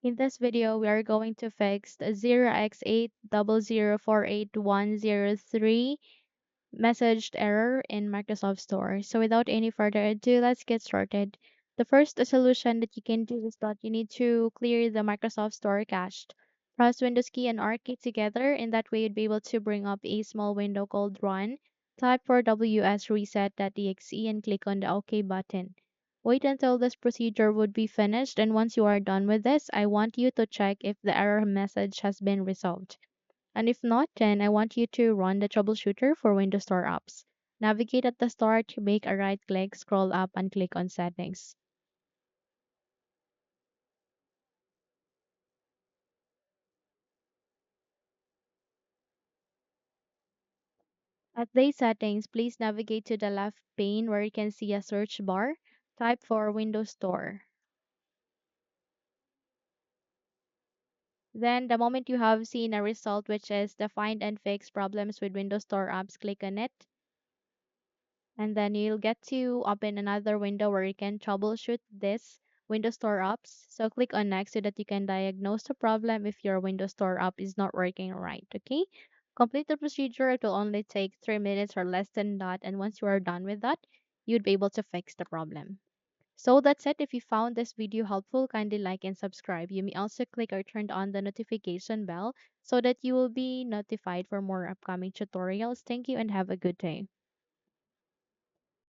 In this video, we are going to fix the 0x80048103 messaged error in Microsoft Store. So without any further ado, let's get started. The first solution that you can do is that you need to clear the Microsoft Store cache. Press Windows key and R key together, and that way you'd be able to bring up a small window called Run. Type for wsreset.exe and click on the OK button. Wait until this procedure would be finished, and once you are done with this, I want you to check if the error message has been resolved. And if not, then I want you to run the troubleshooter for Windows Store apps. Navigate at the start, make a right click, scroll up, and click on Settings. At the settings, please navigate to the left pane where you can see a search bar. Type for Windows Store. Then, the moment you have seen a result, which is the Find and Fix Problems with Windows Store apps, click on it. And then you'll get to open another window where you can troubleshoot this Windows Store apps. So click on next so that you can diagnose the problem if your Windows Store app is not working right. Okay. Complete the procedure. It will only take 3 minutes or less than that. And once you are done with that, you'd be able to fix the problem. So that's it. If you found this video helpful, kindly like and subscribe. You may also click or turn on the notification bell so that you will be notified for more upcoming tutorials. Thank you and have a good day.